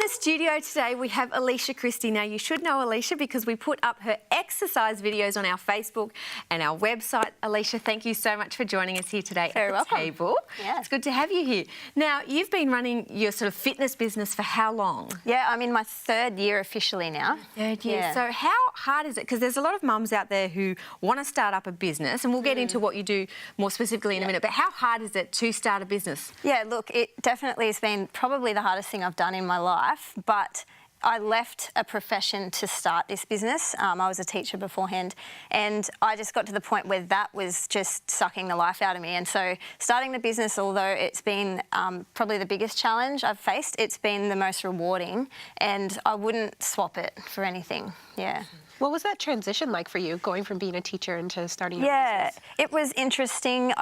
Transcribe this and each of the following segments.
the studio today, we have Alisha Christie. Now, you should know Alisha because we put up her exercise videos on our Facebook and our website. Alisha, thank you so much for joining us here today Very at the welcome. table. Yeah. It's good to have you here. Now, you've been running your sort of fitness business for how long? Yeah, I'm in my third year officially now. Third year. Yeah. So how hard is it? Because there's a lot of mums out there who want to start up a business, and we'll get into what you do more specifically in a minute, but how hard is it to start a business? Yeah, look, it definitely has been probably the hardest thing I've done in my life, but I left a profession to start this business. I was a teacher beforehand, and I just got to the point where that was just sucking the life out of me. And so starting the business, although it's been probably the biggest challenge I've faced, it's been the most rewarding, and I wouldn't swap it for anything. Yeah. What was that transition like for you, going from being a teacher into starting your business? It was interesting.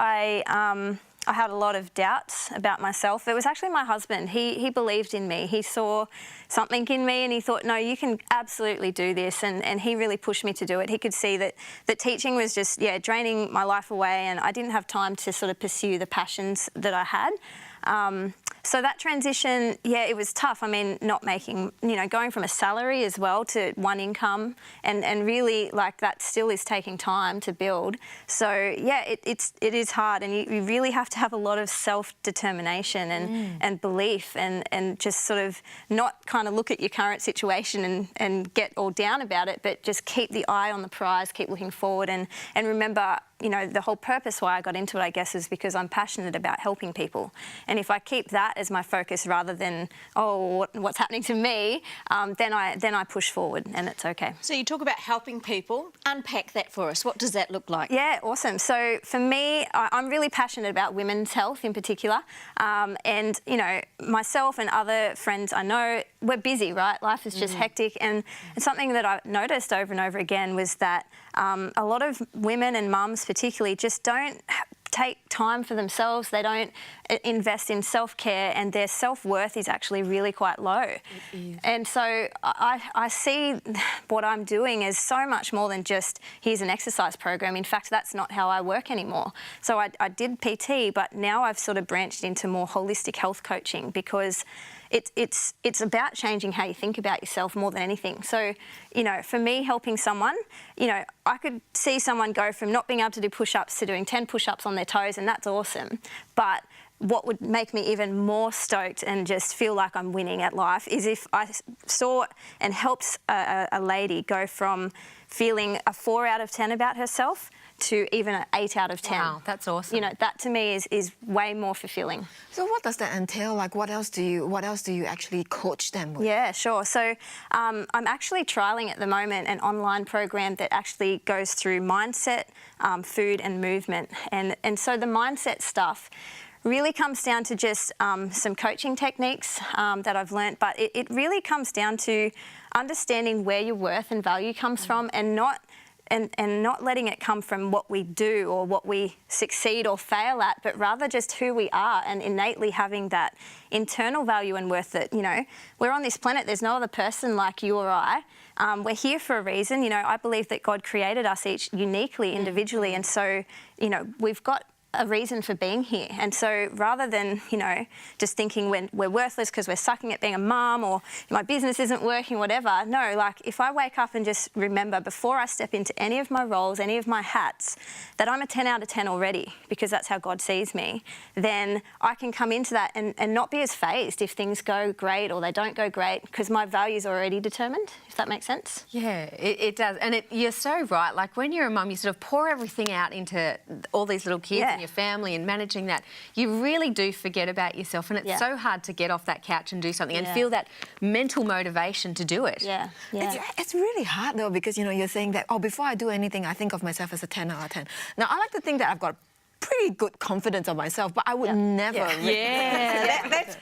I had a lot of doubts about myself. It was actually my husband. He believed in me. He saw something in me and he thought, no, you can absolutely do this. And he really pushed me to do it. He could see that teaching was just, draining my life away, and I didn't have time to sort of pursue the passions that I had. So that transition, it was tough. I mean, not making, going from a salary as well to one income, and really, like, that still is taking time to build. So it is hard, and you really have to have a lot of self-determination and belief, and just sort of not kind of look at your current situation and get all down about it, but just keep the eye on the prize, keep looking forward, and remember, the whole purpose why I got into it, I guess, is because I'm passionate about helping people. And if I keep that as my focus rather than, what's happening to me, then I push forward, and it's okay. So you talk about helping people. Unpack that for us. What does that look like? Yeah, awesome. So for me, I'm really passionate about women's health in particular. And, myself and other friends I know, we're busy, right? Life is just hectic. And something that I've noticed over and over again was that a lot of women and mums particularly just don't take time for themselves. They don't invest in self-care, and their self-worth is actually really quite low. And so I see what I'm doing as so much more than just, here's an exercise program. In fact, that's not how I work anymore. So I did PT, but now I've sort of branched into more holistic health coaching, because it's about changing how you think about yourself more than anything. So, for me, helping someone, I could see someone go from not being able to do push-ups to doing 10 push-ups on their toes, and that's awesome. But what would make me even more stoked and just feel like I'm winning at life is if I saw and helped a lady go from feeling a 4 out of 10 about herself to even an 8 out of 10. Wow, that's awesome. That to me is way more fulfilling. So what does that entail? Like, what else do you actually coach them with? Yeah, sure. So I'm actually trialling at the moment an online program that actually goes through mindset, food and movement. And so the mindset stuff really comes down to just some coaching techniques that I've learnt, but it really comes down to understanding where your worth and value comes from, and not letting it come from what we do or what we succeed or fail at, but rather just who we are, and innately having that internal value and worth that, we're on this planet, there's no other person like you or I. We're here for a reason. I believe that God created us each uniquely, individually, and so, we've got a reason for being here. And so rather than, just thinking we're worthless because we're sucking at being a mum, or my business isn't working, whatever. No, like, if I wake up and just remember before I step into any of my roles, any of my hats, that I'm a 10 out of 10 already, because that's how God sees me, then I can come into that and not be as fazed if things go great or they don't go great, because my values are already determined, if that makes sense. Yeah, it does. And you're so right. Like, when you're a mum, you sort of pour everything out into all these little kids and your family and managing that. You really do forget about yourself, and it's so hard to get off that couch and do something and feel that mental motivation to do it. Yeah. It's really hard, though, because, you're saying that, before I do anything, I think of myself as a 10 out of 10. Now, I like to think that I've got pretty good confidence of myself, but I would never.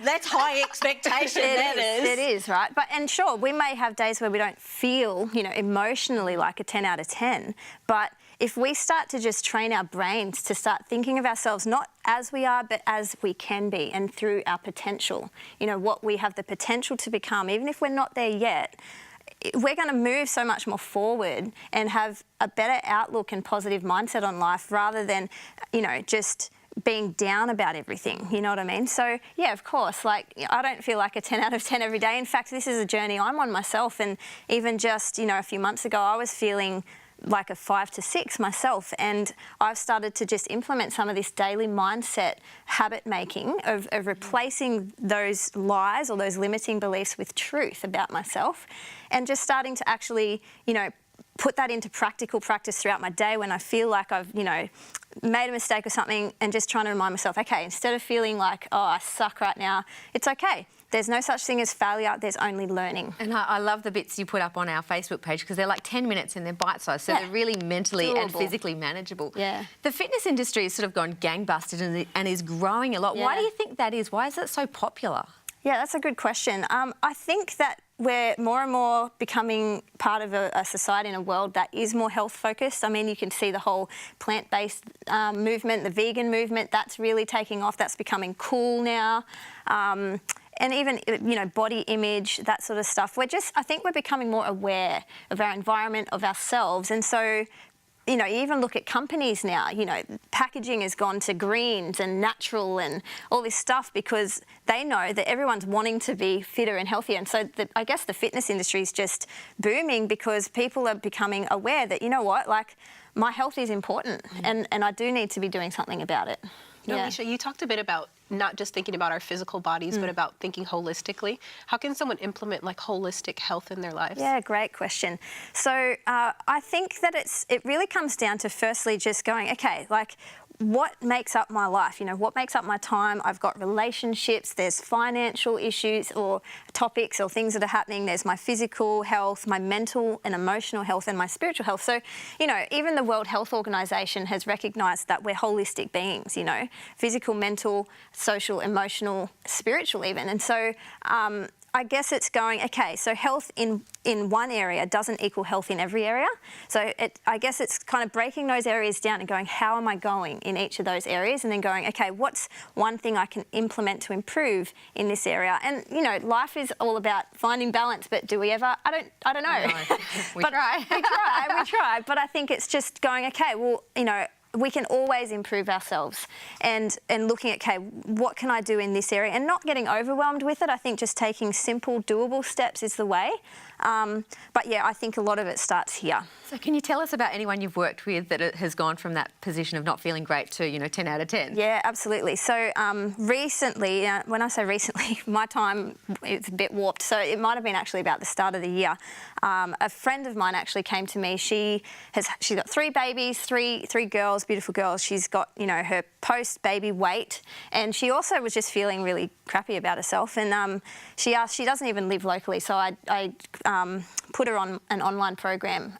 That's high expectation. It is, right? And sure, we may have days where we don't feel, emotionally like a 10 out of 10, but if we start to just train our brains to start thinking of ourselves not as we are, but as we can be, and through our potential, what we have the potential to become, even if we're not there yet, we're going to move so much more forward and have a better outlook and positive mindset on life, rather than, just being down about everything, you know what I mean? So yeah, of course, like I don't feel like a 10 out of 10 every day. In fact, this is a journey I'm on myself, and even just, you know, a few months ago I was feeling like a 5 to 6 myself, and I've started to just implement some of this daily mindset habit making of replacing those lies or those limiting beliefs with truth about myself, and just starting to actually, you know, put that into practical practice throughout my day when I feel like I've, you know, made a mistake or something, and just trying to remind myself, okay, instead of feeling like, oh, I suck right now, it's okay. There's no such thing as failure, there's only learning. And I love the bits you put up on our Facebook page, because they're like 10 minutes and they're bite-sized, so they're really mentally and physically manageable. Yeah. The fitness industry has sort of gone gangbusters and is growing a lot. Yeah. Why do you think that is? Why is it so popular? Yeah, that's a good question. I think that we're more and more becoming part of a society and a world that is more health focused. I mean, you can see the whole plant-based movement, the vegan movement, that's really taking off. That's becoming cool now. And even, you know, body image, that sort of stuff. I think we're becoming more aware of our environment, of ourselves. And so, you know, you even look at companies now, you know, packaging has gone to greens and natural and all this stuff, because they know that everyone's wanting to be fitter and healthier. And so I guess the fitness industry is just booming, because people are becoming aware that, you know what, like, my health is important, and I do need to be doing something about it. Now, Alisha, you talked a bit about not just thinking about our physical bodies, but about thinking holistically. How can someone implement like holistic health in their lives? Yeah, great question. So I think that it really comes down to firstly just going, okay, like, what makes up my life? You know, what makes up my time? I've got relationships, there's financial issues or topics or things that are happening. There's my physical health, my mental and emotional health, and my spiritual health. So, you know, even the World Health Organization has recognized that we're holistic beings, you know, physical, mental, social, emotional, spiritual even. And so I guess it's going, okay, so health in one area doesn't equal health in every area. So I guess it's kind of breaking those areas down and going, how am I going in each of those areas? And then going, okay, what's one thing I can implement to improve in this area? And, you know, life is all about finding balance, but do we ever? I don't know. No, we try. We try. But I think it's just going, okay, well, you know, we can always improve ourselves, and looking at, okay, what can I do in this area, and not getting overwhelmed with it. I think just taking simple, doable steps is the way. But yeah, I think a lot of it starts here. So can you tell us about anyone you've worked with that has gone from that position of not feeling great to, you know, 10 out of 10? Yeah, absolutely. So recently, when I say recently, my time is a bit warped. So it might have been actually about the start of the year. A friend of mine actually came to me. She's got 3 babies, three girls, beautiful girls. She's got, you know, her post-baby weight, and she also was just feeling really crappy about herself. And she asked, she doesn't even live locally, so I put her on an online program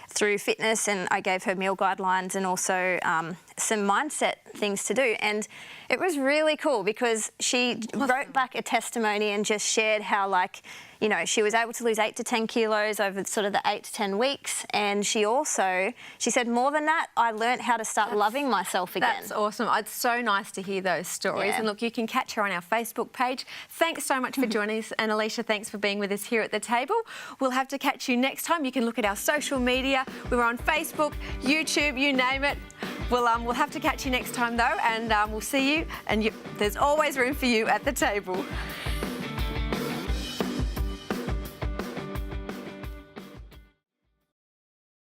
through fitness, and I gave her meal guidelines and also some mindset things to do. And it was really cool, because she wrote back a testimony and just shared how, like, you know, she was able to lose 8 to 10 kilos over sort of the 8 to 10 weeks. And she said, more than that, I learnt how to start loving myself again. That's awesome. It's so nice to hear those stories. Yeah. And look, you can catch her on our Facebook page. Thanks so much for joining us. And Alisha, thanks for being with us here at the table. We'll have to catch you next time. You can look at our social media. We're on Facebook, YouTube, you name it. We'll have to catch you next time though, and we'll see you. And there's always room for you at the table.